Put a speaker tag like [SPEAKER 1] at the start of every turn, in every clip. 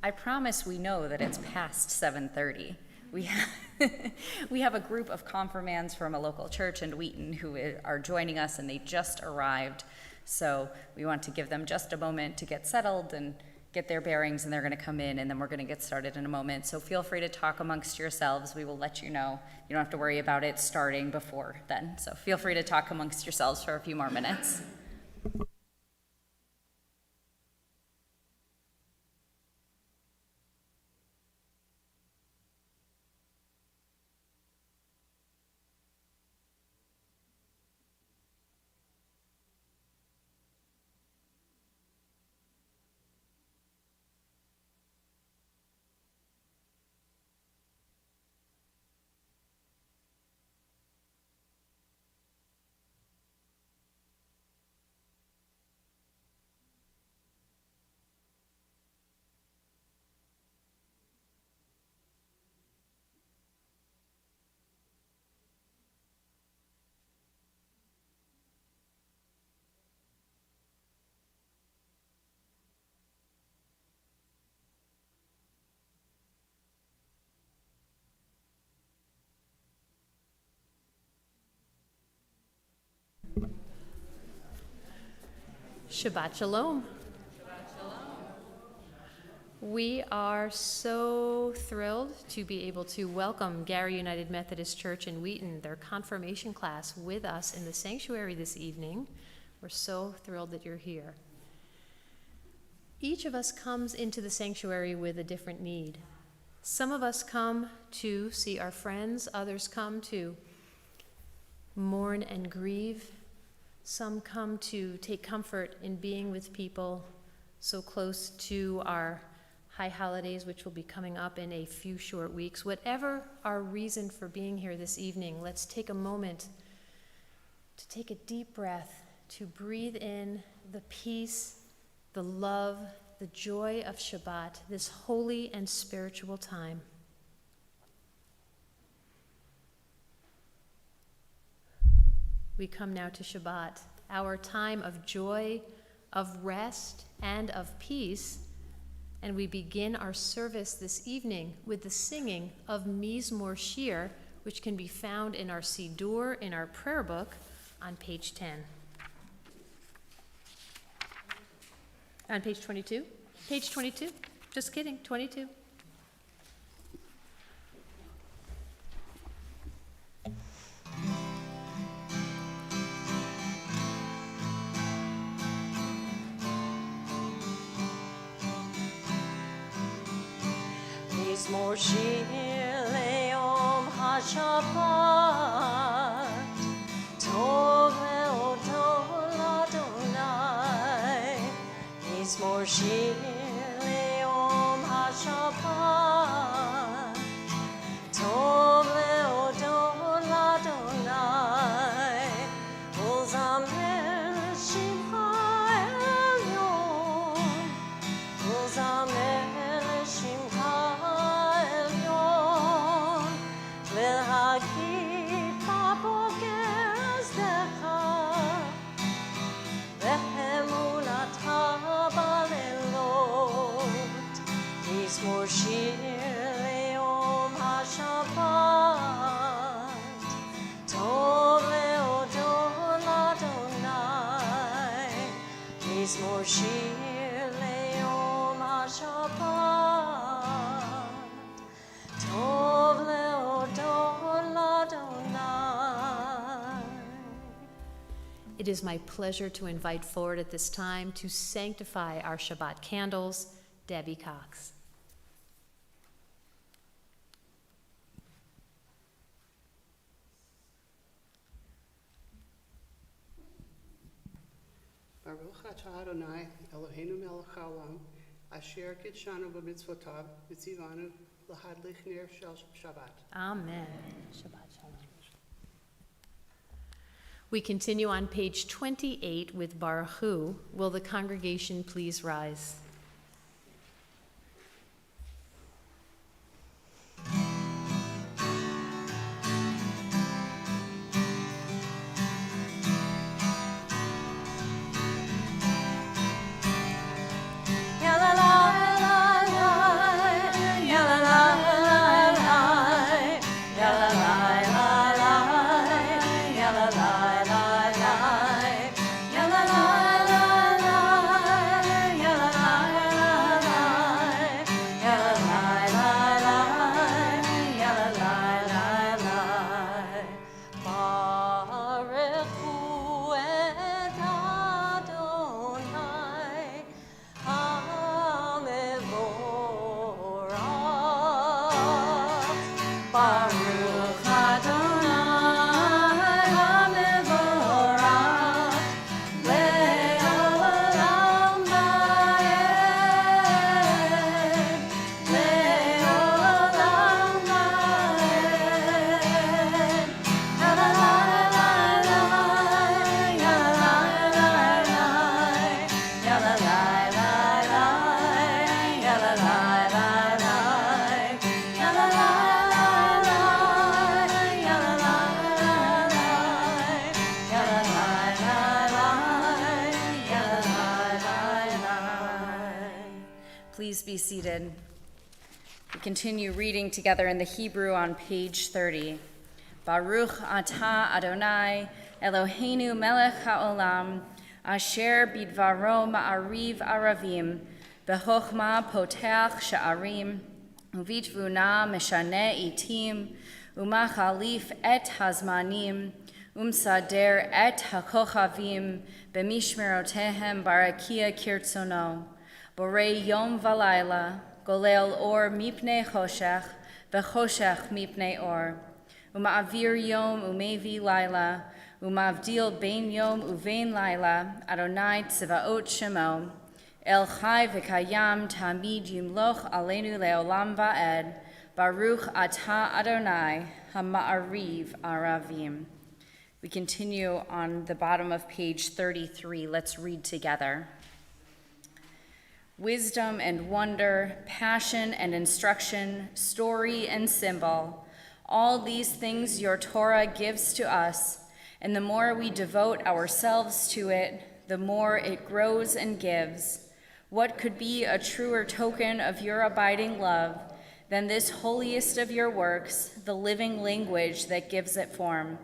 [SPEAKER 1] I promise we know that it's past 7:30. We have a group of confirmands from a local church in Wheaton who are joining us, and they just arrived. So we want to give them just a moment to get settled and get their bearings, and they're going to come in, and then we're going to get started in a moment. So feel free to talk amongst yourselves. We will let you know. You don't have to worry about it starting before then. So feel free to talk amongst yourselves for a few more minutes.
[SPEAKER 2] Shabbat Shalom. We are so thrilled to be able to welcome Gary United Methodist Church in Wheaton, their confirmation class, with us in the sanctuary this evening. We're so thrilled that you're here. Each of us comes into the sanctuary with a different need. Some of us come to see our friends, others come to mourn and grieve. Some come to take comfort in being with people so close to our high holidays, which will be coming up in a few short weeks. Whatever our reason for being here this evening, let's take a moment to take a deep breath, to breathe in the peace, the love, the joy of Shabbat, this holy and spiritual time. We come now to Shabbat, our time of joy, of rest, and of peace, and we begin our service this evening with the singing of Mizmor Shir, which can be found in our Siddur, in our prayer book, on page 10. On page 22? Page 22? Just kidding, 22.
[SPEAKER 3] מזמור שיר ליום השבת, טוב להודות לאדוני. מזמור שיר ליום השבת, טוב להודות לאדוני. ולזמר לשמך העליון, ולזמר לשמך להגיד בבוקר עזדך, ואמונתך בלילות. מזמור שיר ליום השבת, טוב להודות לאדוני. מזמור שיר ליום השבת, טוב להודות לאדוני.
[SPEAKER 2] It is my pleasure to invite forward at this time to sanctify our Shabbat candles, Debbie Cox.
[SPEAKER 4] Baruch atah Adonai Eloheinu melech haolam, asher kitshanu b'mitzvotav v'tzivanu l'hadlich ner shel Shabbat.
[SPEAKER 2] Amen. Shabbat Shalom. We continue on page 28 with Baruch Hu. Will the congregation please rise?
[SPEAKER 3] Ya la la la
[SPEAKER 1] Please be seated. We continue reading together in the Hebrew on page 30. Baruch atah Adonai Eloheinu melech haolam asher bidvaro ma'ariv aravim bechochma potach sha'arim uvitvuna meshane itim umachalif et hazmanim umsader et hakochavim b'mishmerotehem barakia kirtzono borei yom valayla golel or mipnei choshech v'choshech mipnei or uma'avir yom umevi laila umavdil bein yom uvein laila Adonai tzvaot shemo el chai v'kayam tamid yimloch aleinu leolam va'ed Baruch atah Adonai hama'ariv aravim. We continue on the bottom of page 33. Let's read together. Wisdom and wonder, passion and instruction, story and symbol, all these things your Torah gives to us, and the more we devote ourselves to it, the more it grows and gives. What could be a truer token of your abiding love than this holiest of your works, the living language that gives it form?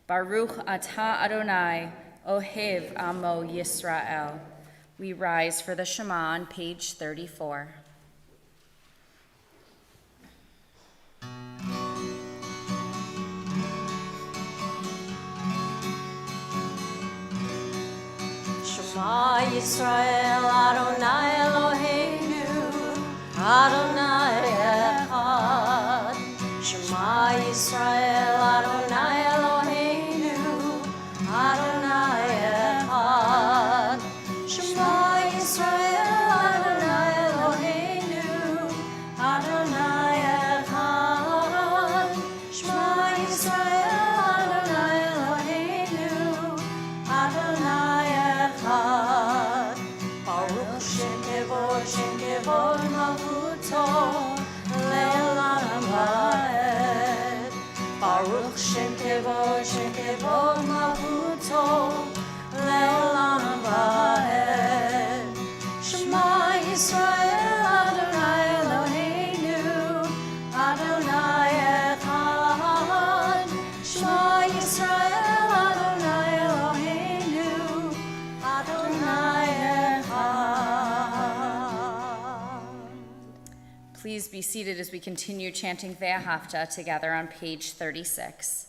[SPEAKER 1] Baruch atah Adonai, ohev amo Yisrael. We rise for the Shema on page 34.
[SPEAKER 3] Shema Yisrael, Adonai Eloheinu, Adonai Echad. Shema Yisrael, Adonai Eloheinu, Adonai Echad. Shema Yisrael, Adonai Eloheinu, Adonai Echad. Shema Yisrael, Adonai Eloheinu, Adonai Echad. Baruch Shekevod Malchuto Le'olam Va'ed. Baruch Shekevod Malchuto Le'olam Va'ed. Shema Yisrael, Adonai Eloheinu, Adonai Echad. Shema Yisrael, Adonai Eloheinu, Adonai Echad.
[SPEAKER 1] Please be seated as we continue chanting Ve'ahavta together on page 36.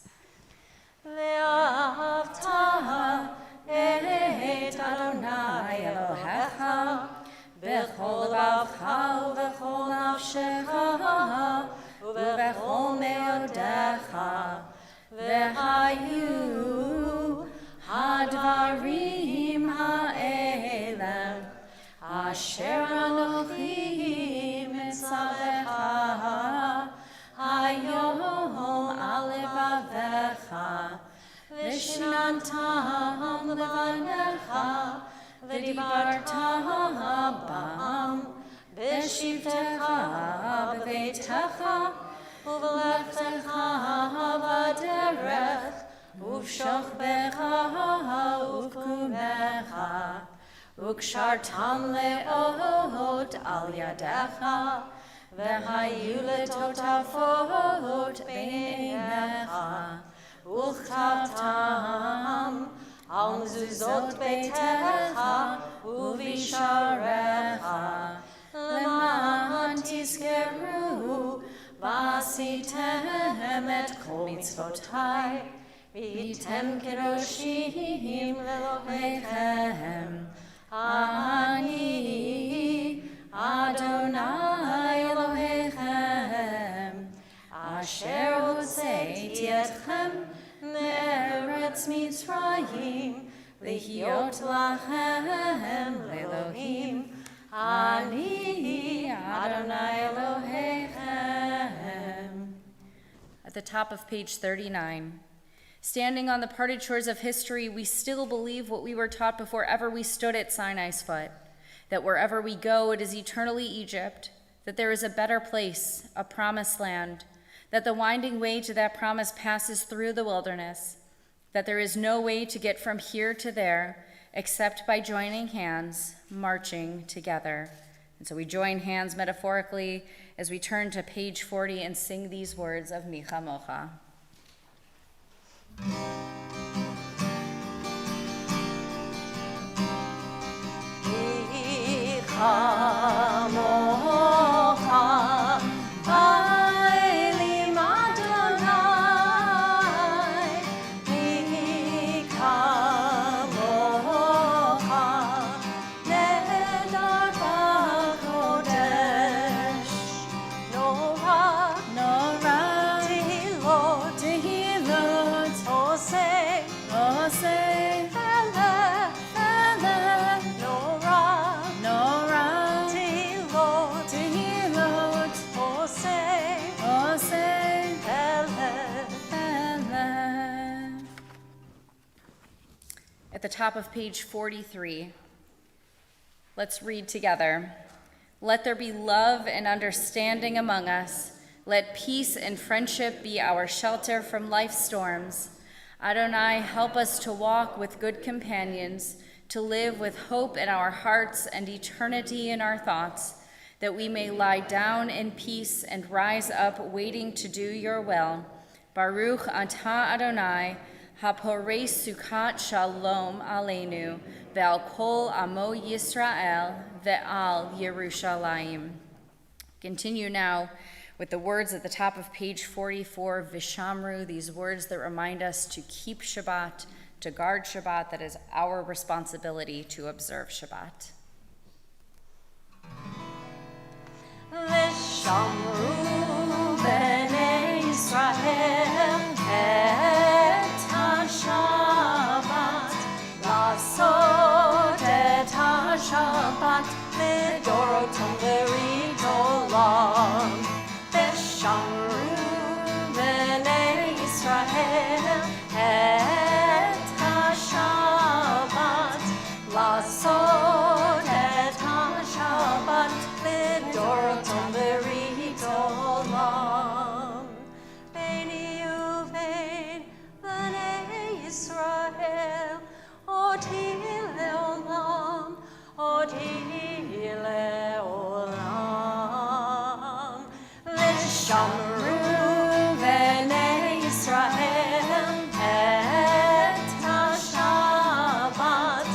[SPEAKER 3] Ve'ahavta et Adonai Elohecha b'chol lavcha u'b'chol nafshecha u'b'chol me'odecha ve'hayu hadvarim ha'elem asher anochi mitzavecha hayom al levavecha Vishnantam levanecha, v'dibartam bam, v'shivtecha b'veitecha, uv'lechtecha v'derech, uv'shochbecha uv'kumecha, u'kshartam le'ot al yadecha, v'hayu letotafot b'neinecha, Uchavtam al mezuzot beitecha uvisharecha leman tizkeru v'asitem et kol mitzvotai v'yitem kedoshim lelohechem ani Adonai Elohechem asher hotzeiti etchem Me'eretz Mitzrayim, Lehiot lachem le'Elohim, Ani Adonai Elohechem.
[SPEAKER 1] At the top of page 39. Standing on the parted shores of history, we still believe what we were taught before ever we stood at Sinai's foot, that wherever we go, it is eternally Egypt, that there is a better place, a promised land, that the winding way to that promise passes through the wilderness, that there is no way to get from here to there except by joining hands, marching together. And so we join hands metaphorically as we turn to page 40 and sing these words of Micha Mocha.
[SPEAKER 3] Micha Mocha, Eilim Adonai. Micha Mocha, Nehedar B'Kodesh. Nora, Tehilot, Oseh, Tehilot,
[SPEAKER 1] At the top of page 43, let's read together. Let there be love and understanding among us. Let peace and friendship be our shelter from life's storms. Adonai, help us to walk with good companions, to live with hope in our hearts and eternity in our thoughts, that we may lie down in peace and rise up waiting to do your will. Baruch atah Adonai, haporei sukkot shalom aleinu, ve'al kol amo Yisrael, ve'al Yerushalayim. Continue now with the words at the top of page 44, Vishamru, these words that remind us to keep Shabbat, to guard Shabbat, that is our responsibility to observe Shabbat.
[SPEAKER 3] Vishamru b'nei Yisrael et ha-Shabbat, לעשות את השבת לדורותם ולעולם. ושמרו בני ישראל את השבת, לעשות את השבת לדורותם ולעולם. ביני ובין בני ישראל אותי לעולם, אותי לעולם. ושמרו בני ישראל את השבת,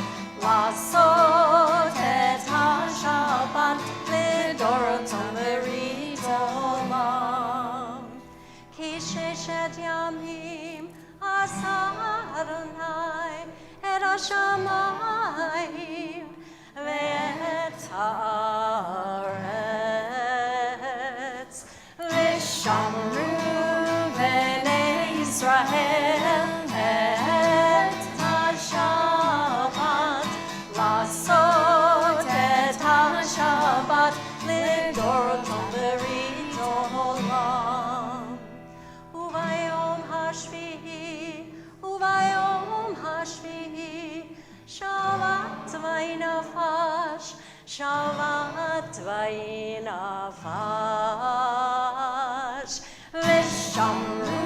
[SPEAKER 3] לעשות את השבת לדורותם ברית עולם. כי ששת ימים עשה אדוני את השמיים ואת הארץ. ושמרו בני ישראל את השבת, לעשות את השבת לדורותם ברית עולם. וביום השביעי שבת וינפש, שבת וינפש. ושמרו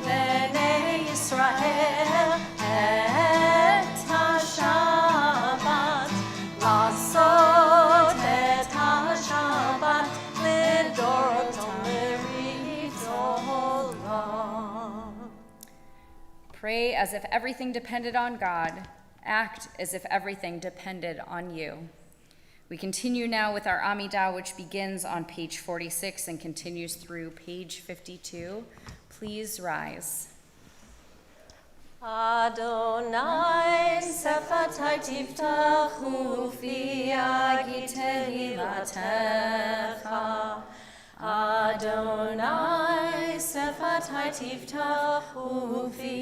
[SPEAKER 3] בני ישראל את השבת, לעשות את השבת לדורותם ברית עולם.
[SPEAKER 1] Pray as if everything depended on God. Act as if everything depended on you. We continue now with our Amidah, which begins on page 46 and continues through page 52. Please rise.
[SPEAKER 3] Adonai sefatai tiftachu fi tehillatcha. Adonai sefatai tiftachu fi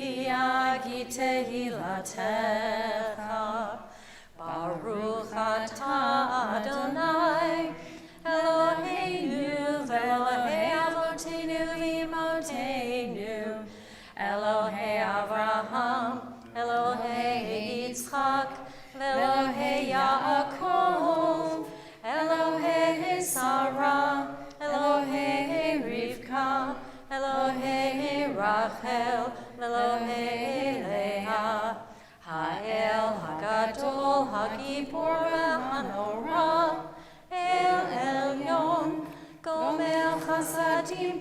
[SPEAKER 3] tehillatcha. Baruch atah Adonai Eloheinu ve'Elohei Avotenu v'Imotenu, Elohei Avraham, Elohei Yitzchak, Elohei Yaakov, Elohei Sarah, Elohei Rivka, Elohei Rachel, Elohei Leah, Ha'el HaGadol HaGibor VeHaNorah,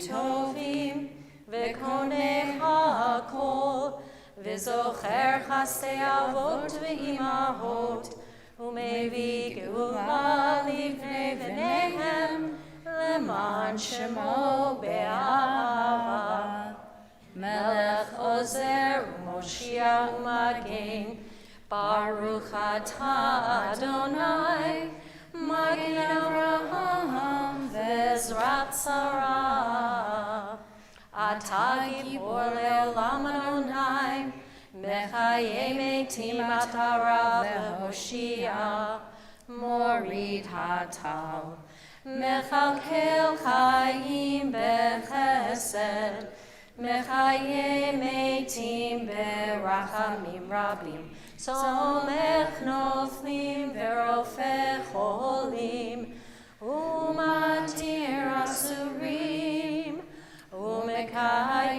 [SPEAKER 3] טובים וקונה הכל וזוכר חסדי אבות ואימהות ומביא גאולה לבני בניהם למען שמו באהבה. מלך עוזר ומושיע ומגן, ברוך אתה אדוני, מגן אברהם ועזרת שרה. אתה גיבור לעולם אדוני, מחיי מתים אתה רב להושיע, מוריד הטל, מכלכל חיים בחסד, מחיי מתים ברחמים רבים, סומך נופלים ורופא חולים, ומתיר אסורים, ומקיים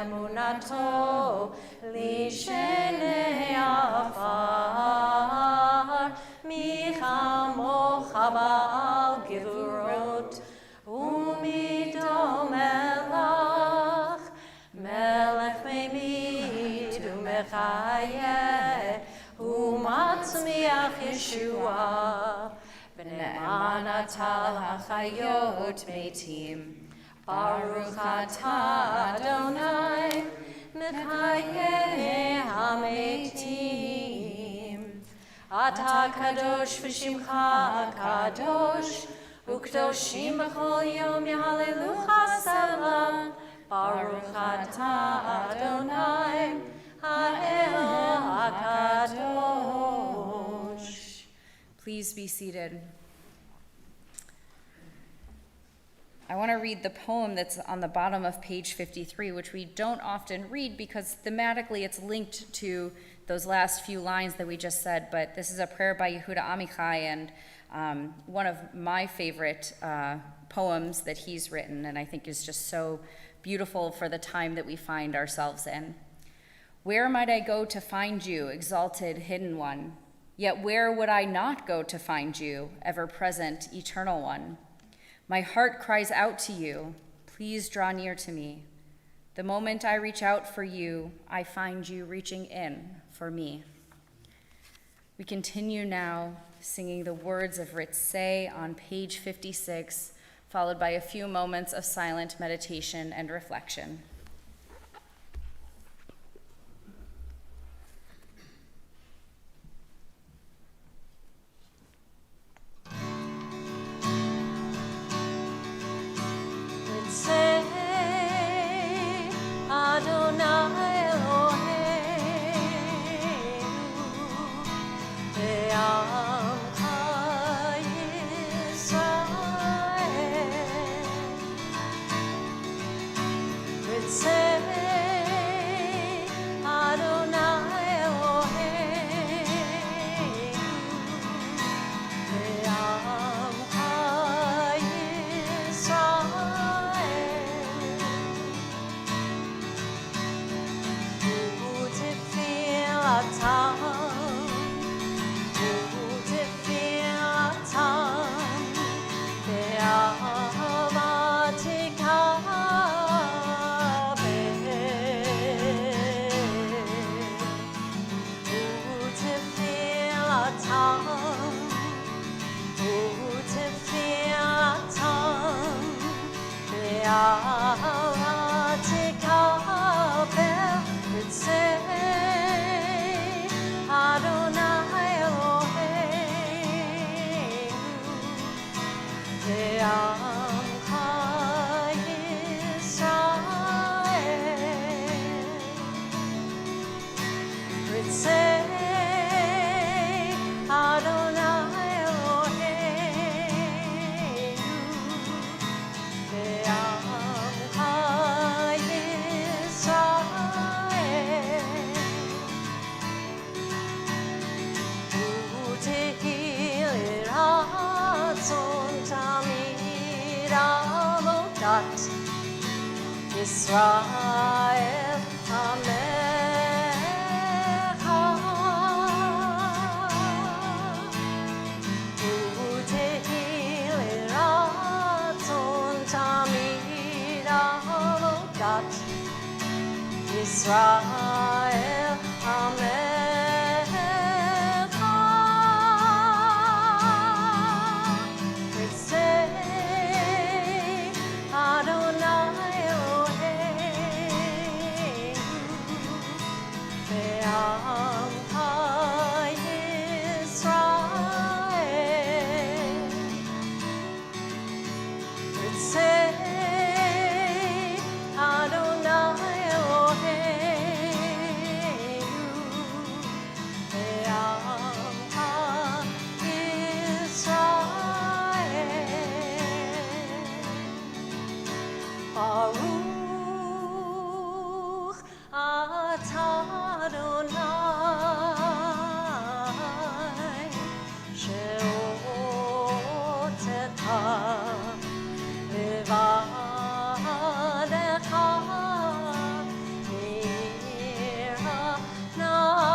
[SPEAKER 3] אמונתו לשני עפר. מי כמוך בעל גבורות ומידו מלך, מלך ממית ומחיה ומצמיח ישועה, ונאמן אתה לחיות מתים. ברוך אתה אדוני מחיי המתים. אתה קדוש ושמך קדוש, וקדושים בכל יום יהללוך סלה. ברוך אתה אדוני האל הקדוש.
[SPEAKER 1] Please be seated. I want to read the poem that's on the bottom of page 53, which we don't often read because thematically it's linked to those last few lines that we just said, but this is a prayer by Yehuda Amichai, and one of my favorite poems that he's written, and I think is just so beautiful for the time that we find ourselves in. Where might I go to find you, exalted, hidden one? Yet where would I not go to find you, ever-present, eternal one? My heart cries out to you, please draw near to me. The moment I reach out for you, I find you reaching in for me. We continue now singing the words of Ritzeh on page 56, followed by a few moments of silent meditation and reflection.
[SPEAKER 3] Israel Amecha Utehi Liratzon Tamid Israel Amecha Ritzei Adonai Eloheinu Ve'amcha Yisrael Ritzei Adonai Eloheinu Ve'amcha Yisrael Baruch atah Adonai she'oteta levadecha nir'navo.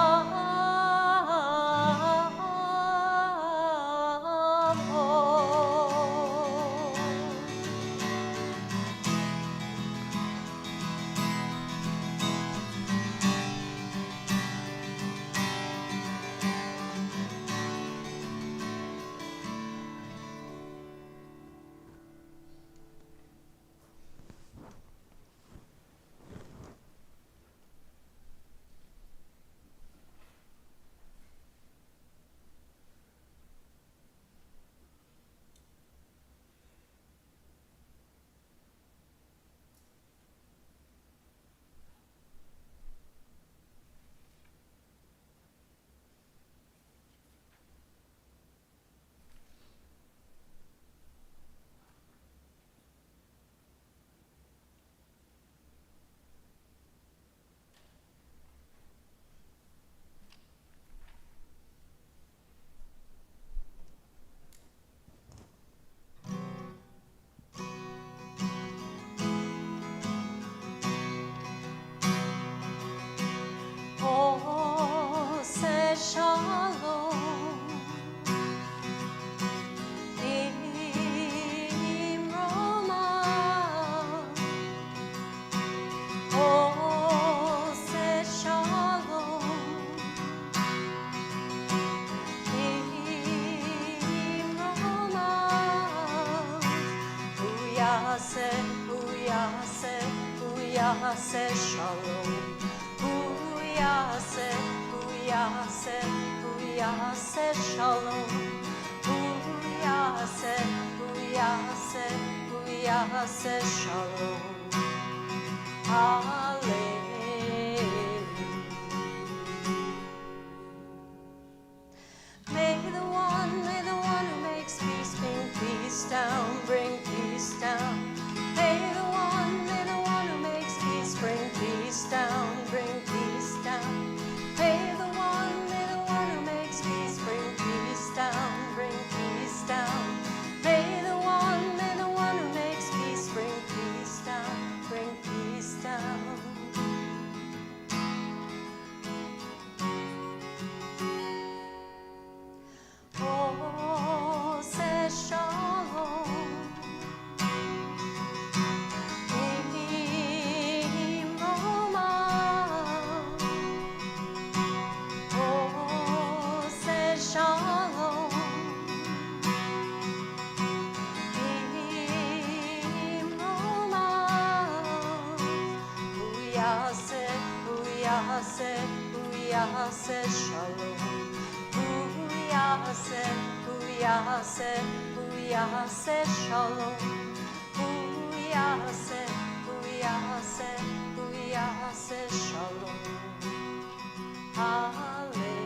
[SPEAKER 3] Ose shalom imroma. Ose shalom imroma. Uyase, uyase, uyase shalom. Uyase, uyase, uyase shalom. Uyase, uyase, uyase shalom. Hallelujah. May the one who makes peace bring peace down, bring peace down. May the one who makes peace bring peace down, bring peace down. May the one who makes peace bring peace down, bring peace down. May the one who makes peace bring peace down, bring peace down. Oh, say shalom. Imroma. Oh, say shalom. Imroma. Uyase, uyase, uyase shalom. Uyase, uyase, uyase shalom. Uyase, uyase, uyase shalom. Hallelujah.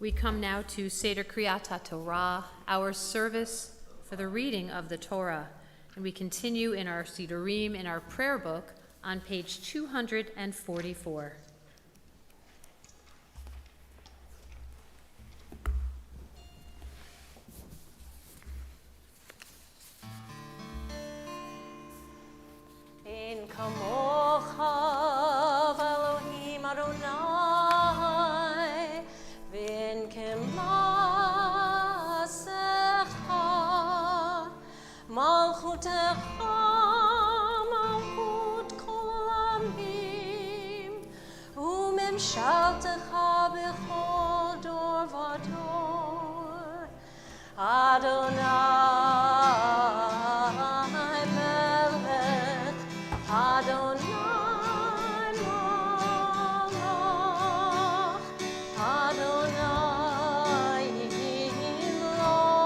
[SPEAKER 2] We come now to Seder Kriyat Torah, our service for the reading of the Torah. And we continue in our Sidurim, in our prayer book, on page 244.
[SPEAKER 3] In kamocha Elohim Adonai, v'in kemaseh משלתך בכל דור ודור. אדוני מלך, אדוני מלך, אדוני ימלוך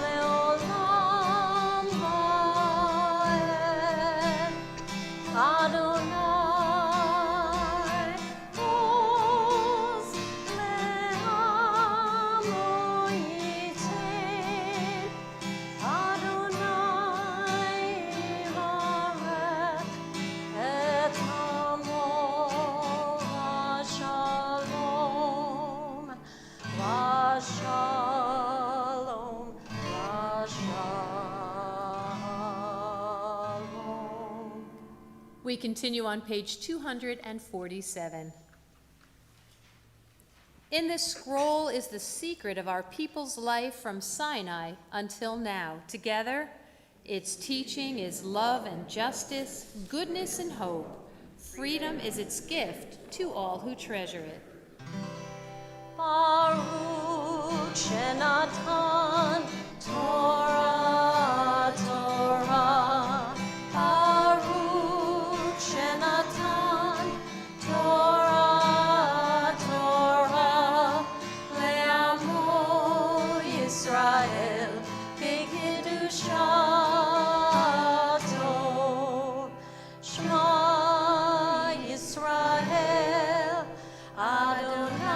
[SPEAKER 3] לעולם ועד. אדוני עוז לעמו ייתן. אדוני יברך את עמו בשלום, בשלום, בשלום.
[SPEAKER 2] We continue on page 247. In this scroll is the secret of our people's life from Sinai until now. Together, its teaching is love and justice, goodness and hope. Freedom is its gift to all who treasure it.
[SPEAKER 3] Baruch Shenatan Torah, Torah. Baruch Shenatan Torah, Torah. Le'amo Yisrael b'kedushato. Shema Yisrael Adonai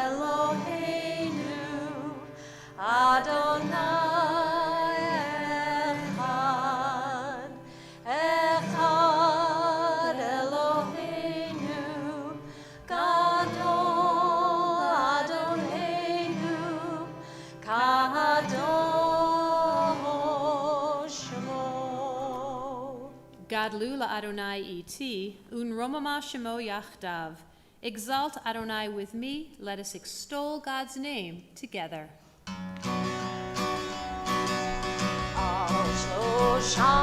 [SPEAKER 3] Eloheinu, Adonai Echad, Echad Eloheinu, Gadol Adonenu, Kadosh Shmo.
[SPEAKER 2] Gadlu Adonai iti, unromama shemo yachdav. Exalt Adonai with me, let us extol God's name together.
[SPEAKER 3] Al Shlosha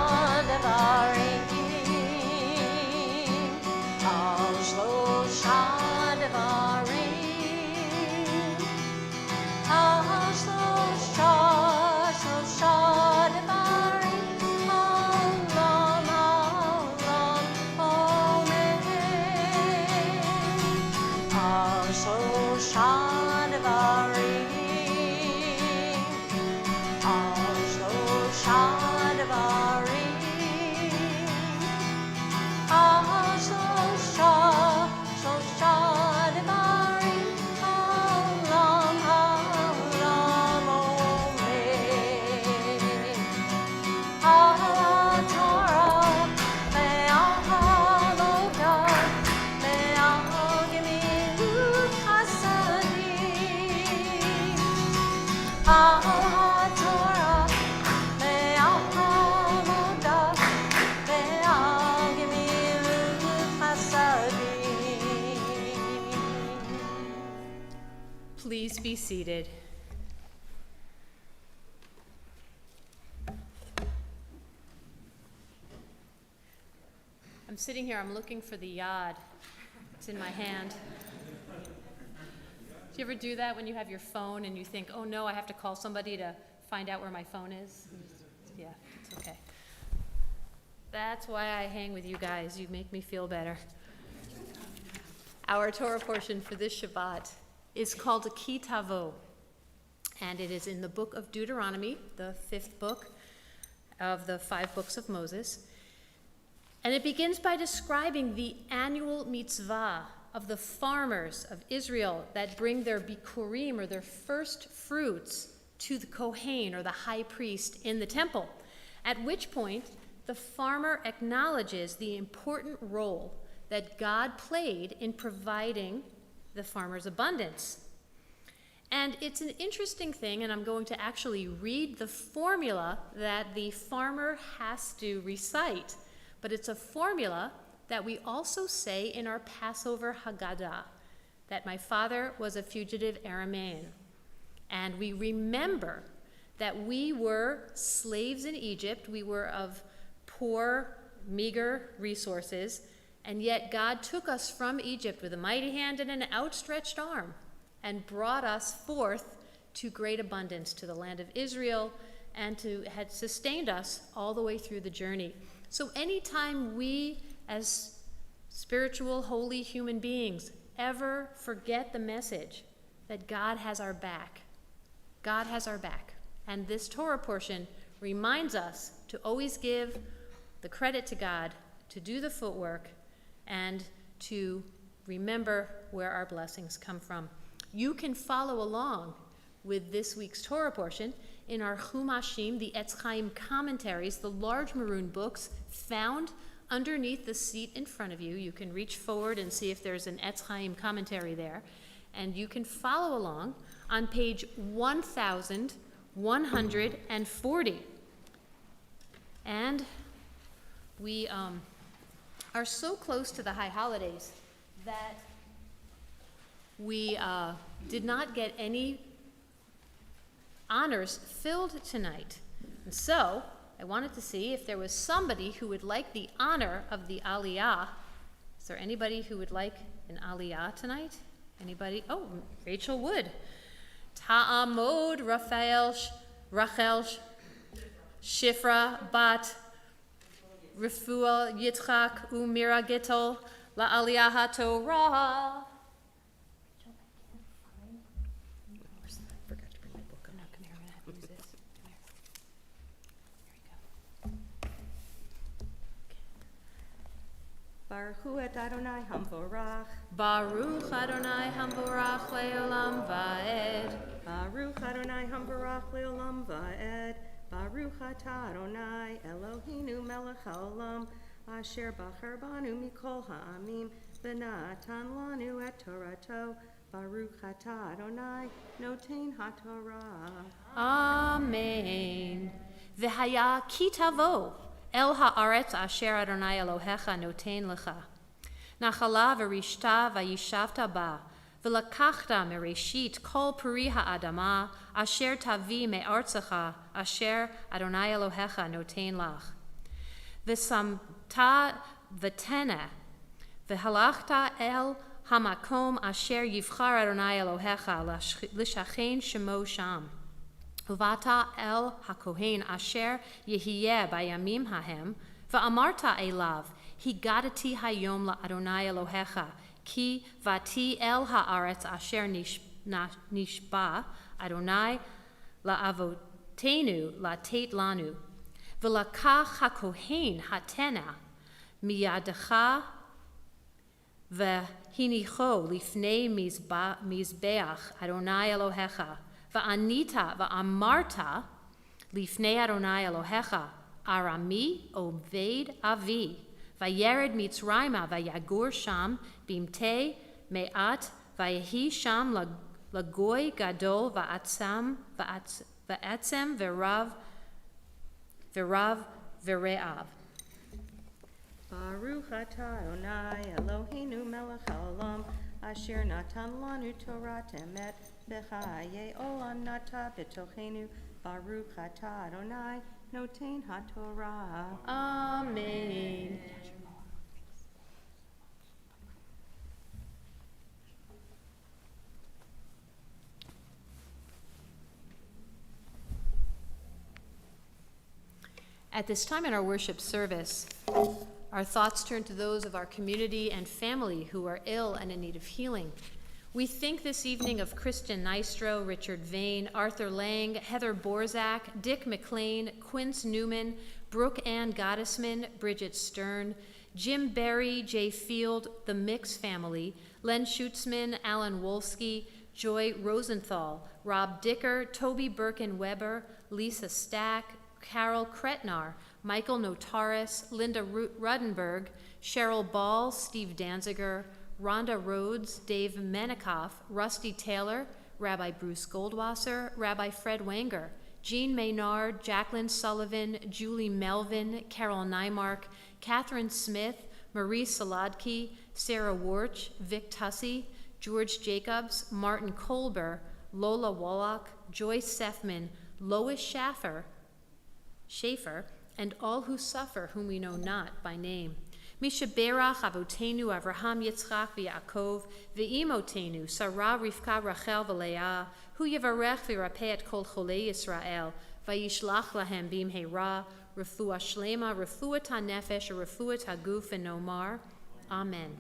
[SPEAKER 3] Devarim, Al Shlosha Devarim, Al Shlosha Devarim, Olam, Olam, Omen. Al Shlosha Devarim, Al Shlosha Devarim, Al Shlosha Devarim, Olam, Olam, Omen. HaTorah ve'Avodah ve'Gemilut Chasadim. HaTorah ve'Avodah ve'Gemilut Chasadim.
[SPEAKER 2] Please be seated. I'm sitting here, I'm looking for the yad. It's in my hand. Do you ever do that when you have your phone and you think, oh no, I have to call somebody to find out where my phone is? Yeah, it's okay. That's why I hang with you guys. You make me feel better. Our Torah portion for this Shabbat is called a Tavo, and it is in the book of Deuteronomy, the 5th book of the 5 books of Moses. And it begins by describing the annual mitzvah of the farmers of Israel that bring their bikurim, or their first fruits, to the Kohen, or the high priest, in the temple, at which point the farmer acknowledges the important role that God played in providing the farmer's abundance. And it's an interesting thing, and I'm going to actually read the formula that the farmer has to recite. But it's a formula that we also say in our Passover Haggadah, that my father was a fugitive Aramean. And we remember that we were slaves in Egypt. We were of poor, meager resources, And yet God took us from Egypt with a mighty hand and an outstretched arm and brought us forth to great abundance to the land of Israel and had sustained us all the way through the journey. So anytime we as spiritual, holy human beings ever forget the message that God has our back, God has our back. And this Torah portion reminds us to always give the credit to God, to do the footwork, and to remember where our blessings come from. You can follow along with this week's Torah portion in our Chumashim, the Etz Chaim commentaries, the large maroon books found underneath the seat in front of you. You can reach forward and see if there's an Etz Chaim commentary there. And you can follow along on page 1140. And we are so close to the high holidays that we did not get any honors filled tonight. And so I wanted to see if there was somebody who would like the honor of the Aliyah. Is there anybody who would like an Aliyah tonight? Anybody? Oh, Rachel Wood. Ta'amod Rachel Shifra Bat Refuah Yitzchak Umira Gittel La Aliyah HaTorah.
[SPEAKER 1] Forgot to bring my book.
[SPEAKER 2] No, come here, I'm gonna have to use this. Come here. There we go.
[SPEAKER 3] Baruch hu et Adonai Hamvorach.
[SPEAKER 2] Baruch Adonai Hamvorach Leolam Vaed.
[SPEAKER 3] Baruch Adonai Hamvorach Leolam Vaed. Baruch atah Adonai Eloheinu melech haolam asher bachar banu mikol ha'amim v'natan lanu et Torato. Baruch atah Adonai noten haTorah.
[SPEAKER 2] Amen. V'haya ki tavo el haaretz asher Adonai Elohecha noten lecha. Nachala v'rishta v'yishavta ba. V'lakachta mereshit kol peri ha'adama asher tavi me'artzecha asher Adonai Elohecha noten lach. V'samta v'tena v'halachta el hamakom asher yivchar Adonai Elohecha l'shachen shemo sham. Uvata el hakohen asher yehiyeh bayamim hahem v'amarta elav higadati hayom la Adonai Elohecha ki vati el haaretz asher nishba Adonai la'avotenu latet lanu v'lakach hakohen hatena miyadecha v'hinicho lifnei mizbeach Adonai Elohecha v'anita v'amarta lifnei Adonai Elohecha arami oved avi Vayered Mitzrayma vayagur sham bimte me'at vayehi sham lagoy gadol va'atzem v'rav v're'av.
[SPEAKER 3] Baruch atah Adonai Eloheinu melech haolam asher natan lanu Torah emet v'chaye olam nata b'tochenu. Baruch atah Adonai noten haTorah.
[SPEAKER 2] Amen. At this time in our worship service, our thoughts turn to those of our community and family who are ill and in need of healing. We think this evening of Kristen Nystro, Richard Vane, Arthur Lang, Heather Borzak, Dick McLean, Quince Newman, Brooke Ann Gottesman, Bridget Stern, Jim Berry, Jay Field, the Mix family, Len Schutzman, Alan Wolski, Joy Rosenthal, Rob Dicker, Toby Birkin-Weber, Lisa Stack, Carol Kretnar, Michael Notaris, Linda Rudenberg, Cheryl Ball, Steve Danziger, Rhonda Rhodes, Dave Menikoff, Rusty Taylor, Rabbi Bruce Goldwasser, Rabbi Fred Wanger, Jean Maynard, Jacqueline Sullivan, Julie Melvin, Carol Nymark, Catherine Smith, Marie Saladki, Sarah Warch, Vic Tussey, George Jacobs, Martin Kolber, Lola Wallach, Joyce Sefman, Lois Schaefer, and all who suffer, whom we know not by name. Mishaberach avotenu Avraham Yitzchak v'Yaakov v'imotenu Sarah Rivka Rachel v'Leah hu yivarech v'rapeh et kol cholei Yisrael v'yishlach lahem b'imheira refuah shlema refuat hanefesh refuat haguf and nomar. Amen.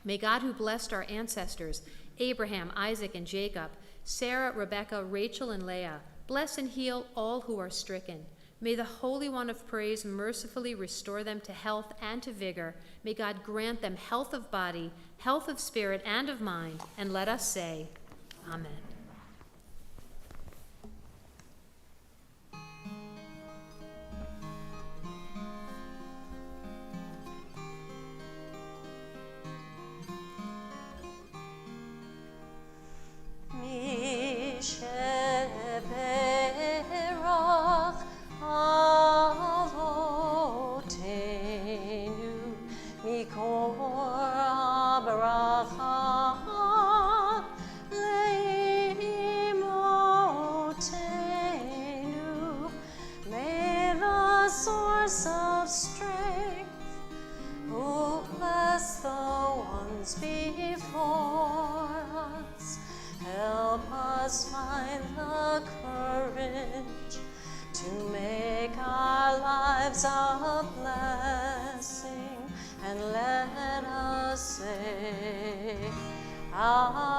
[SPEAKER 2] May God, who blessed our ancestors, Abraham, Isaac, and Jacob, Sarah, Rebekah, Rachel, and Leah, bless and heal all who are stricken. May the Holy One of Praise mercifully restore them to health and to vigor. May God grant them health of body, health of spirit, and of mind. And let us say, Amen.
[SPEAKER 3] Misheberach avotenu mikor abracha leimotenu. May the source of strength who bless the ones before us help us find the courage to make our lives a blessing, and let us say, Amen.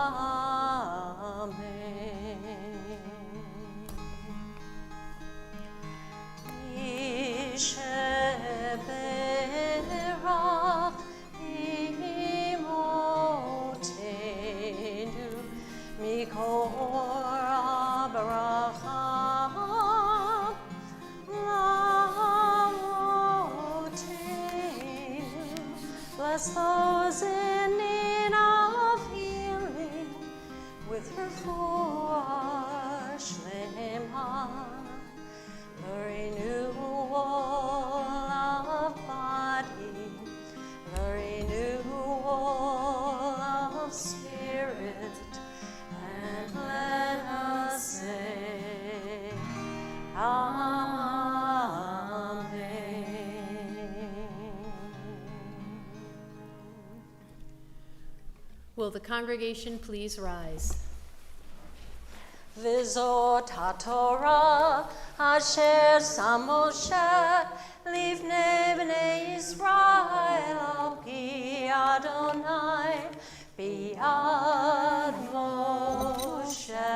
[SPEAKER 3] Misheberach imotenu mikor abracha lamotenu. Bless those in need of healing with refuah shlema, the renewal of body, the renewal of spirit, and let us say, Amen.
[SPEAKER 2] Will the congregation please rise?
[SPEAKER 3] V'zot haTorah asher sam Moshe livnei bnei Yisrael al pi Adonai biyad Moshe.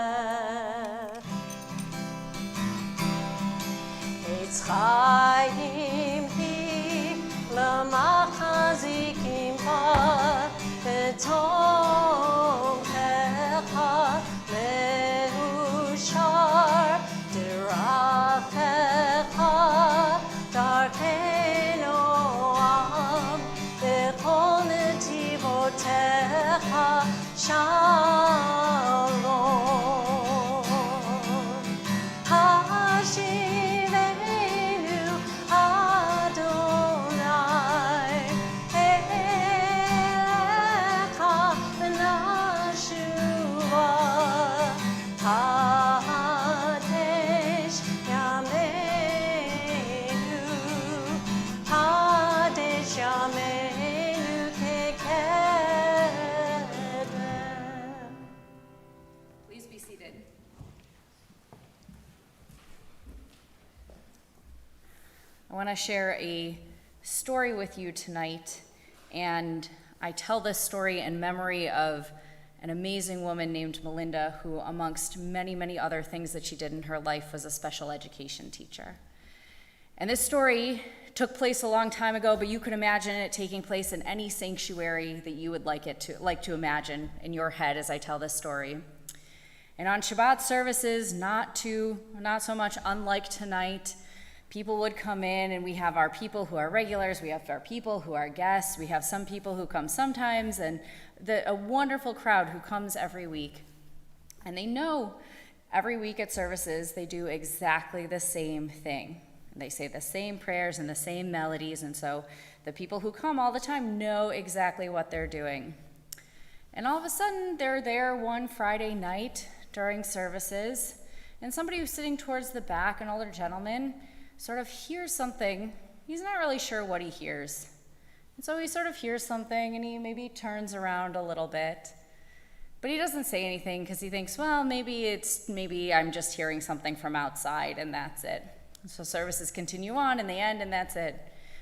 [SPEAKER 3] Eitz chaim hi l'machazikim ba b'tomchecha meushar derachecha darkenu am b'chol netivotecha shalom. Hashivenu Adonai elecha v'nashuva Kadesh Yameinu, Kadesh Yameinu kekedem.
[SPEAKER 1] Please be seated. I want to share a story with you tonight, and I tell this story in memory of an amazing woman named Melinda, who, amongst many, many other things that she did in her life, was a special education teacher. And this story took place a long time ago, but you could imagine it taking place in any sanctuary that you would like to imagine in your head as I tell this story. And on Shabbat services, not so much unlike tonight, people would come in, and we have our people who are regulars, we have our people who are guests, we have some people who come sometimes, and a wonderful crowd who comes every week. And they know every week at services they do exactly the same thing. They say the same prayers and the same melodies, and so the people who come all the time know exactly what they're doing. And all of a sudden, they're there one Friday night during services, and somebody who's sitting towards the back, an older gentleman, sort of hears something. He's not really sure what he hears. And so he sort of hears something, and he maybe turns around a little bit. But he doesn't say anything because he thinks, well, maybe I'm just hearing something from outside, and that's it. So services continue on, and they end, and that's it.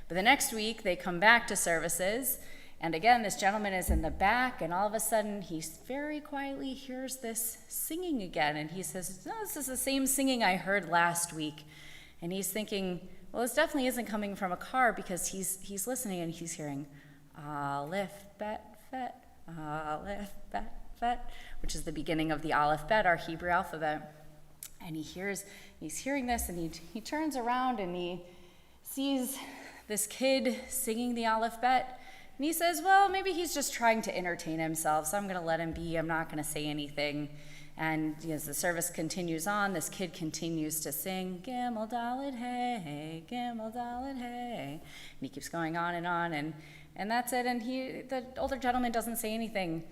[SPEAKER 1] But the next week, they come back to services, and again, this gentleman is in the back, and all of a sudden, he very quietly hears this singing again, and he says, no, this is the same singing I heard last week. And he's thinking, well, this definitely isn't coming from a car, because he's listening, and he's hearing, Aleph, Bet, Fet, Aleph, Bet, Bet, which is the beginning of the Aleph Bet, our Hebrew alphabet. And he's hearing this, and he turns around and he sees this kid singing the Aleph Bet, and he says, well, maybe he's just trying to entertain himself, so I'm going to let him be. I'm not going to say anything. And as the service continues on, this kid continues to sing, Gimel Dalet Hey, Gimel Dalet Hey. And he keeps going on, and that's it. And the older gentleman doesn't say anything.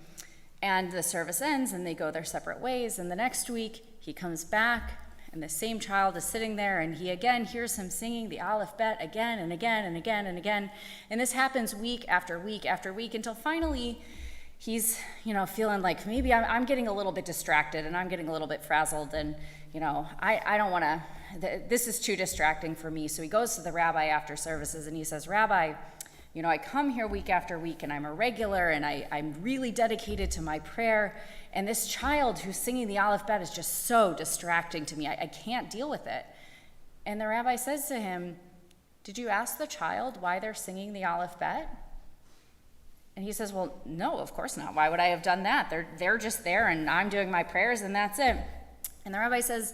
[SPEAKER 1] And the service ends, and they go their separate ways. And the next week, he comes back, and the same child is sitting there, and he again hears him singing the Aleph Bet again and again and again and again. And this happens week after week after week until finally he's, feeling like maybe I'm getting a little bit distracted, and I'm getting a little bit frazzled, and, I don't want to, this is too distracting for me. So he goes to the rabbi after services, and he says, Rabbi, I come here week after week, and I'm a regular, and I'm really dedicated to my prayer, and this child who's singing the Aleph Bet is just so distracting to me. I can't deal with it. And the rabbi says to him, did you ask the child why they're singing the Aleph Bet? And he says, well, no, of course not. Why would I have done that? They're just there, and I'm doing my prayers, and that's it. And the rabbi says,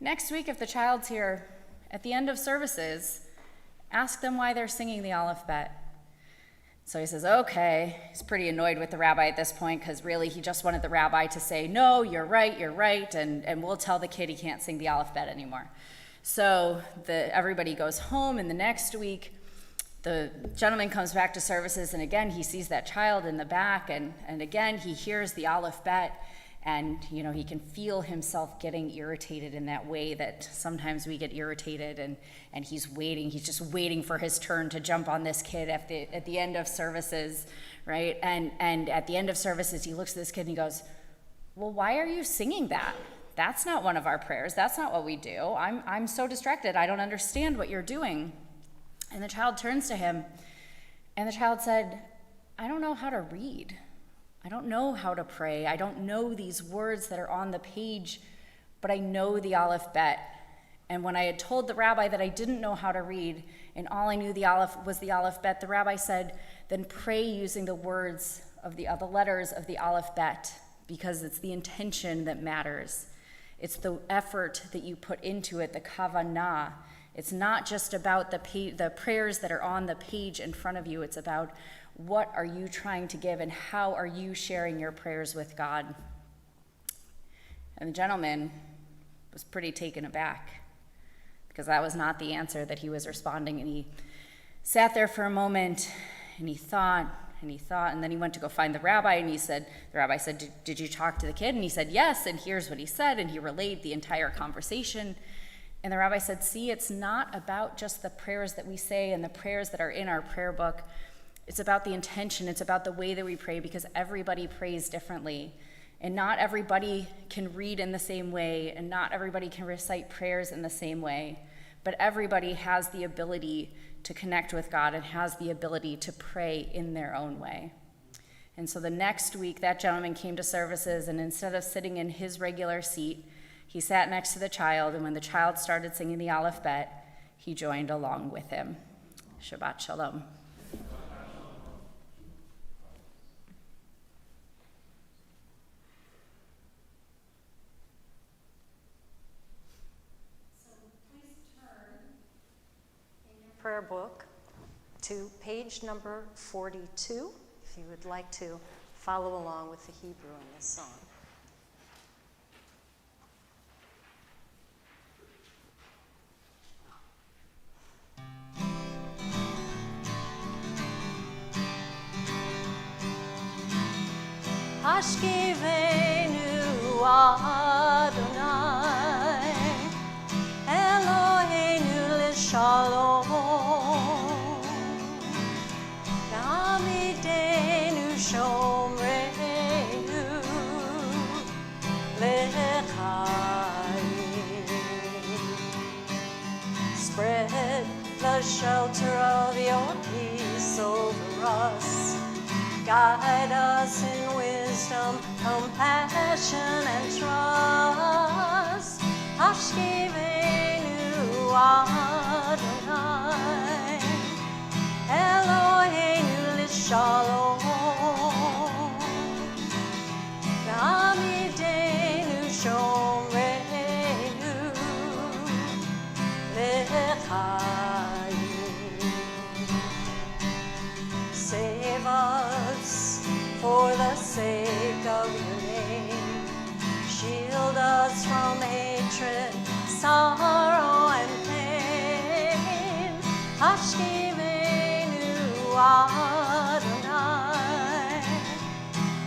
[SPEAKER 1] next week, if the child's here, at the end of services, ask them why they're singing the Aleph Bet. So he says, okay. He's pretty annoyed with the rabbi at this point, because really he just wanted the rabbi to say, no, you're right, and we'll tell the kid he can't sing the Aleph Bet anymore. So everybody goes home, and the next week, the gentleman comes back to services, and again, he sees that child in the back, and again, he hears the Aleph Bet, and, he can feel himself getting irritated in that way that sometimes we get irritated, and he's just waiting for his turn to jump on this kid at the end of services, right? And at the end of services, he looks at this kid and he goes, well, why are you singing that? That's not one of our prayers. That's not what we do. I'm so distracted. I don't understand what you're doing. And the child turns to him, and the child said, I don't know how to read. I don't know how to pray. I don't know these words that are on the page, but I know the Aleph Bet. And when I had told the rabbi that I didn't know how to read, and all I knew was the Aleph Bet, the rabbi said, then pray using the words of the letters of the Aleph Bet, because it's the intention that matters. It's the effort that you put into it, the kavanah. It's not just about the prayers that are on the page in front of you. It's about what are you trying to give, and how are you sharing your prayers with God. And the gentleman was pretty taken aback, because that was not the answer that he was responding. And he sat there for a moment, and he thought, and then he went to go find the rabbi, and the rabbi said, did you talk to the kid? And he said, yes, and here's what he said, and he relayed the entire conversation. And the rabbi said, see, it's not about just the prayers that we say and the prayers that are in our prayer book. It's about the intention. It's about the way that we pray, because everybody prays differently. And not everybody can read in the same way, and not everybody can recite prayers in the same way. But everybody has the ability to connect with God and has the ability to pray in their own way. And so the next week, that gentleman came to services, and instead of sitting in his regular seat, he sat next to the child, and when the child started singing the Aleph Bet, he joined along with him. Shabbat Shalom.
[SPEAKER 3] Prayer book to page number 42, if you would like to follow along with the Hebrew in this song. Hashkivenu Adonai Eloheinu l'shalom shelter of your peace over us. Guide us in wisdom, compassion, and trust. Hashkivenu Adonai, Eloheinu l'shalom, V'amidenu shomreinu l'chayim. Save us for the sake of your name. Shield us from hatred, sorrow, and pain. Hashkivenu Adonai,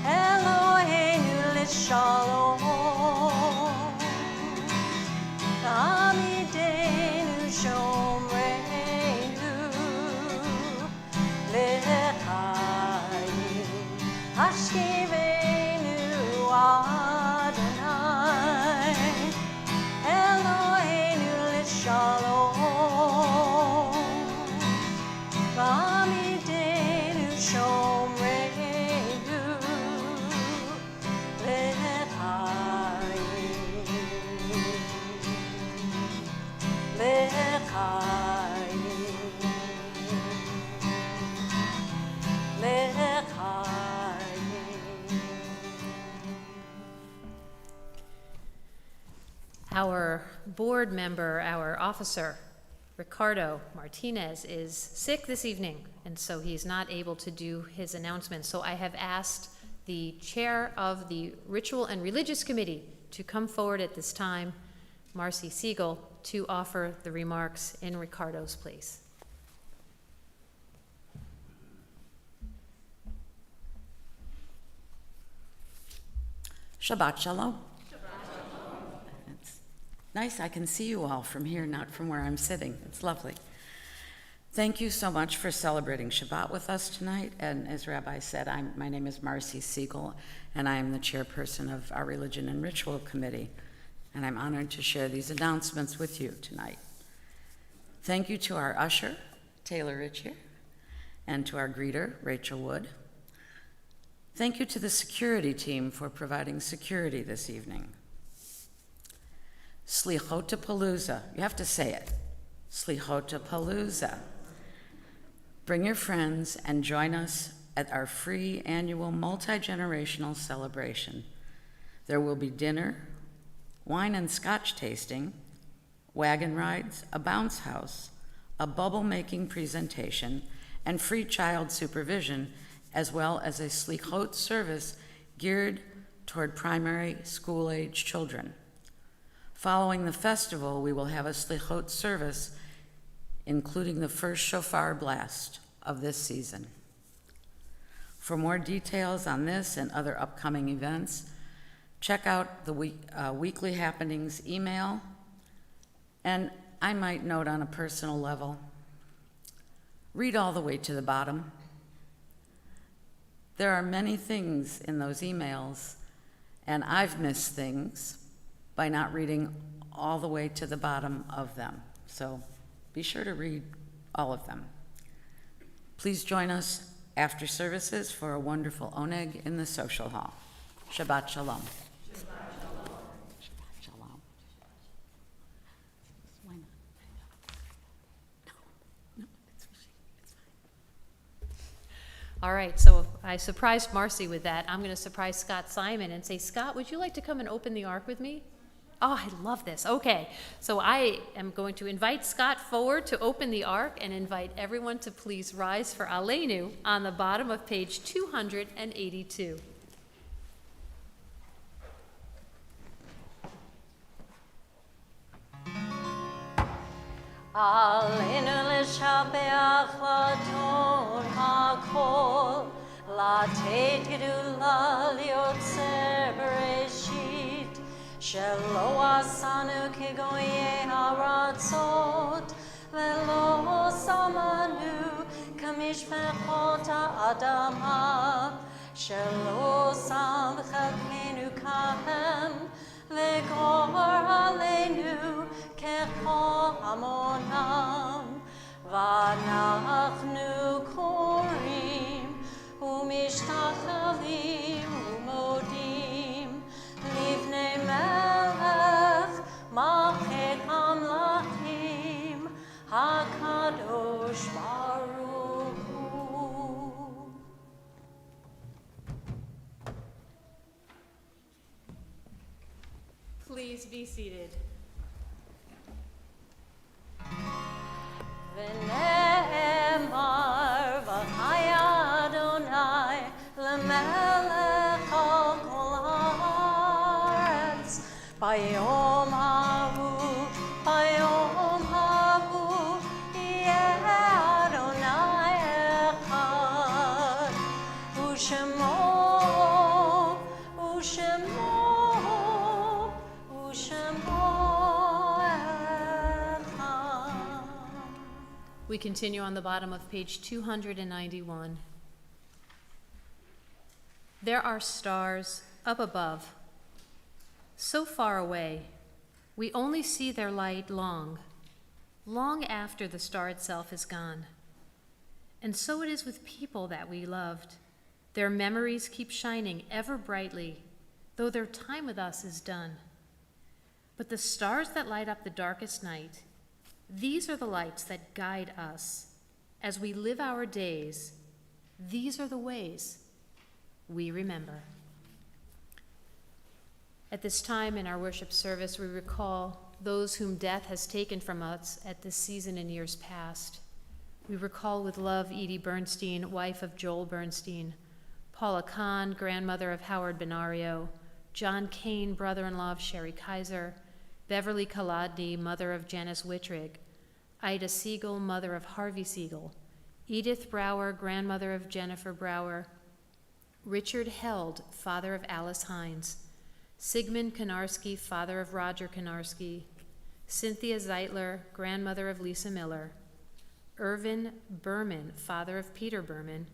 [SPEAKER 3] Eloheinu l'shalom, Amidenu shomreinu l'chayim. Hashkivenu Adonai, Eloheinu l'shalom, V'amidenu shomreinu l'chayim, l'chayim, l'chayim.
[SPEAKER 2] Our board member, our officer, Ricardo Martinez, is sick this evening, and so he's not able to do his announcements. So I have asked the chair of the Ritual and Religious Committee to come forward at this time, Marcy Siegel, to offer the remarks in Ricardo's place.
[SPEAKER 5] Shabbat Shalom. It's nice I can see you all from here, not from where I'm sitting. It's lovely. Thank you so much for celebrating Shabbat with us tonight. And as Rabbi said, my name is Marcy Siegel, and I am the chairperson of our Religion and Ritual Committee. And I'm honored to share these announcements with you tonight. Thank you to our usher, Taylor Richier, and to our greeter, Rachel Wood. Thank you to the security team for providing security this evening. Selichot Palooza, you have to say it. Selichot Palooza. Bring your friends and join us at our free annual multi-generational celebration. There will be dinner, wine and scotch tasting, wagon rides, a bounce house, a bubble-making presentation, and free child supervision, as well as a Selichot service geared toward primary school-age children. Following the festival, we will have a Selichot service, including the first shofar blast of this season. For more details on this and other upcoming events, check out the weekly happenings email. And I might note on a personal level, read all the way to the bottom. There are many things in those emails, and I've missed things by not reading all the way to the bottom of them. So be sure to read all of them. Please join us after services for a wonderful oneg in the social hall. Shabbat Shalom. Shabbat Shalom. Why not? No, it's fine.
[SPEAKER 2] All right, so I surprised Marcy with that. I'm going to surprise Scott Simon and say, Scott, would you like to come and open the ark with me? Oh, I love this. Okay, so I am going to invite Scott forward to open the ark and invite everyone to please rise for Aleinu on the bottom of page 282.
[SPEAKER 3] Aleinu l'shabeach l'adon hakol, לתת גדולה ליוצר בראשית, שלא עשנו כגויי הארצות, ולא שמנו כמשפחות האדמה, שלא שם חלקנו כהם, לגור עלינו ככל המונם, ואנחנו קוראים ומשתחווים ומודים לפני מלך מלכי המלכים הקדוש ברוך הוא.
[SPEAKER 2] Please be seated.
[SPEAKER 3] ונאמר וחיה אדוני למלך על כל הארץ ביום ההוא יהיה אדוני אחד ושמו
[SPEAKER 2] We continue on the bottom of page 291. There are stars up above, so far away, we only see their light long after the star itself is gone. And so it is with people that we loved. Their memories keep shining ever brightly, though their time with us is done. But the stars that light up the darkest night, these are the lights that guide us as we live our days. These are the ways we remember. At this time in our worship service, we recall those whom death has taken from us at this season in years past. We recall with love Edie Bernstein, wife of Joel Bernstein, Paula Kahn, grandmother of Howard Benario, John Kane, brother-in-law of Sherry Kaiser, Beverly Kaladny, mother of Janice Wittrig, Ida Siegel, mother of Harvey Siegel, Edith Brower, grandmother of Jennifer Brower, Richard Held, father of Alice Hines, Sigmund Konarski, father of Roger Konarski, Cynthia Zeitler, grandmother of Lisa Miller, Irvin Berman, father of Peter Berman,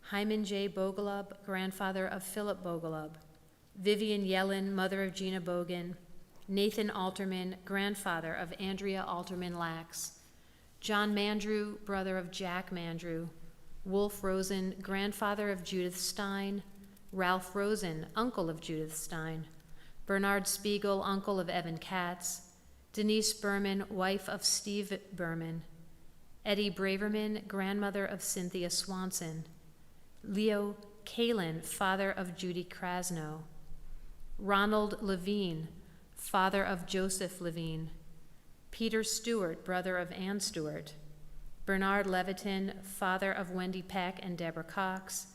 [SPEAKER 2] Hyman J. Bogalub, grandfather of Philip Bogalub, Vivian Yellen, mother of Gina Bogan, Nathan Alterman, grandfather of Andrea Alterman Lax, John Mandrew, brother of Jack Mandrew, Wolf Rosen, grandfather of Judith Stein, Ralph Rosen, uncle of Judith Stein, Bernard Spiegel, uncle of Evan Katz, Denise Berman, wife of Steve Berman, Eddie Braverman, grandmother of Cynthia Swanson, Leo Kalin, father of Judy Krasno, Ronald Levine, father of Joseph Levine, Peter Stewart, brother of Ann Stewart, Bernard Levitin, father of Wendy Peck and Deborah Cox,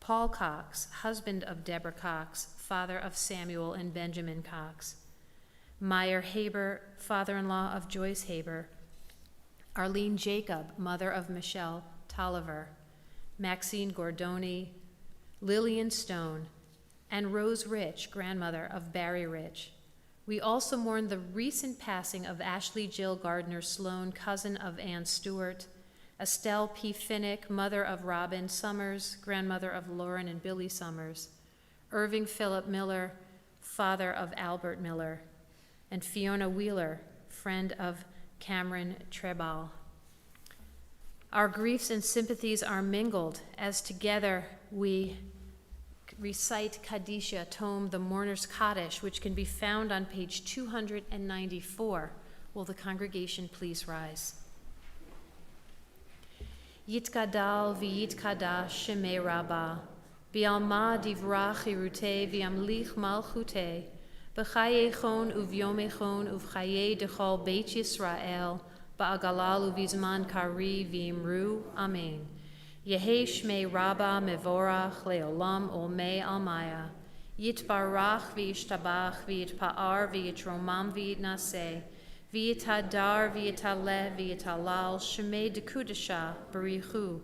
[SPEAKER 2] Paul Cox, husband of Deborah Cox, father of Samuel and Benjamin Cox, Meyer Haber, father-in-law of Joyce Haber, Arlene Jacob, mother of Michelle Tolliver, Maxine Gordoni, Lillian Stone, and Rose Rich, grandmother of Barry Rich. We also mourn the recent passing of Ashley Jill Gardner Sloan, cousin of Ann Stewart, Estelle P. Finnick, mother of Robin Summers, grandmother of Lauren and Billy Summers, Irving Philip Miller, father of Albert Miller, and Fiona Wheeler, friend of Cameron Trebal. Our griefs and sympathies are mingled as together we recite Kadisha, tome The Mourner's Kaddish, which can be found on page 294. Will the congregation please rise? Yitgadal v'yitkadash shemei Rabbah, bi'alma divrach irute v'yamlich malchute, b'chayechon uv'yomechon uv'chaye dechol beit Yisrael, ba'agalal uv'izman kari v'imru, amen. Yehi shmei Rabbah mevorach leolam olmei almaya, yitbarach v'yishtabach v'yitpa'ar v'yitromam v'yitnaseh, v'yitadar v'yitaleh v'yitalal shemei dekudesha barichu,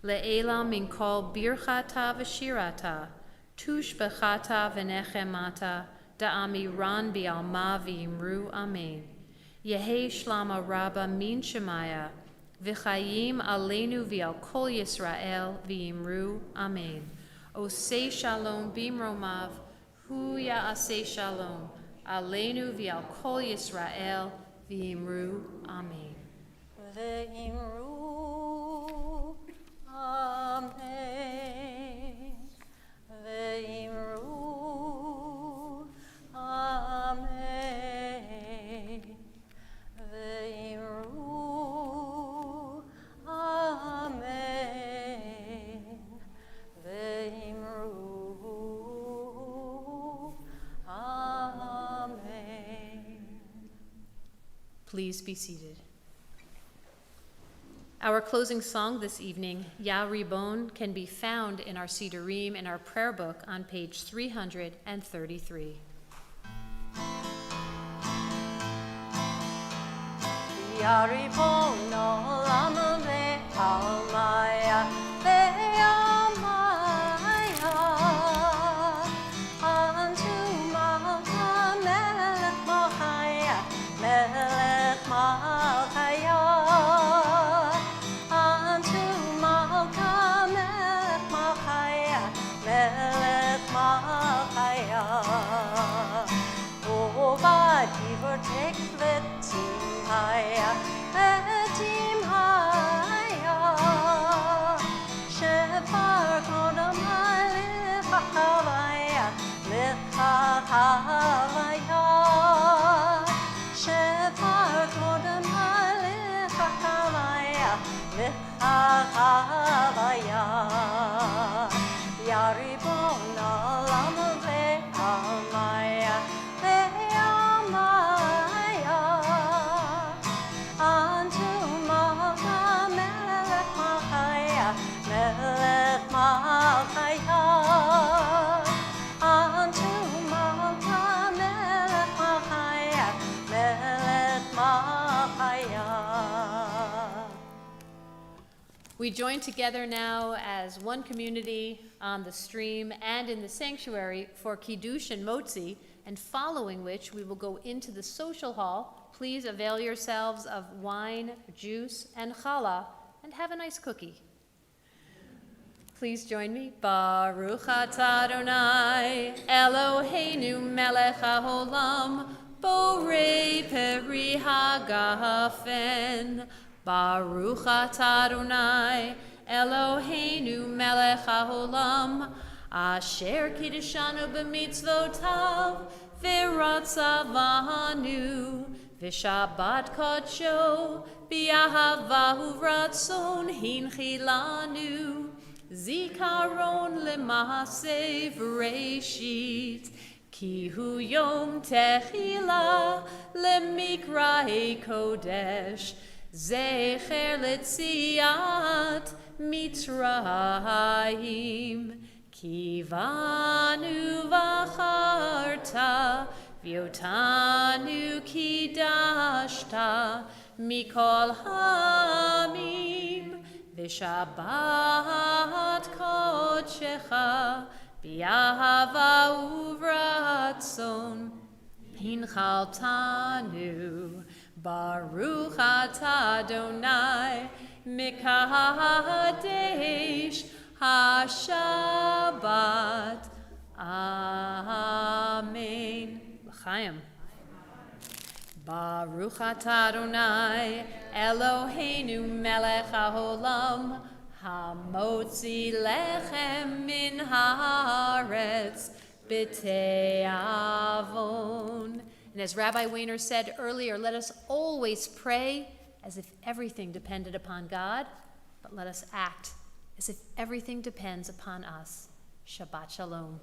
[SPEAKER 2] le'ela min kol birchata v'shirata, tush bechata v'nechemata, da'amiran bi'alma v'yimru, amen. Yehi shlama Rabbah min shemaya, v'chayim aleinu v'al kol Yisrael v'yimru, amen. Osei shalom bimromav, hu ya'aseh shalom, aleinu v'al kol Yisrael v'yimru, amen.
[SPEAKER 3] Ve'imru, Amen. Ve'imru, Amen. Ve'imru, Amen. Ve'imru, Amen.
[SPEAKER 2] Please be seated. Our closing song this evening, Ya Ribon, can be found in our Sidurim in our prayer book on page 333.
[SPEAKER 3] Ya Ribon olam ve'almaya, ve'almaya, antu malcha melech malchaya, melech malchaya, antu malcha melech malchaya, melech malchaya. Ovad iver tekletim haya, etim haya, shefar kodam lechahavaya, lechahavaya, shefar kodam lechahavaya, lechahavaya. Ya Ribon olam ve'almaya, ve'almaya, antu malcha melech malchaya, melech malchaya, antu malcha melech malchaya, melech malchaya.
[SPEAKER 2] We join together now as one community on the stream and in the sanctuary for Kiddush and Motzi, and following which we will go into the social hall. Please avail yourselves of wine, juice, and challah, and have a nice cookie. Please join me. Baruch atah Adonai, Eloheinu melech haolam, borei peri hagafen. Baruch atah Adonai, Eloheinu melech haolam, asher kiddeshanu b'mitzvotav, v'ratzavanu, v'shabbat kodsho, b'yahavahu ratzon hinchilanu, zikaron lemase v'reishit, ki hu yom techila lemikrai kodesh, zecher letziat Mitzrayim, kivanu v'acharta, v'yotanu kidashta, mikol hamim, v'shabbat kodshecha, b'yahava uvratzon, hinchaltanu. Baruch atah Adonai, Mikadesh HaShabbat. Amen. L'chaim. Baruch atah Adonai, Eloheinu melech haolam, hamotzi lechem min haaretz b'te'avon. And as Rabbi Weiner said earlier, let us always pray as if everything depended upon God, but let us act as if everything depends upon us. Shabbat Shalom.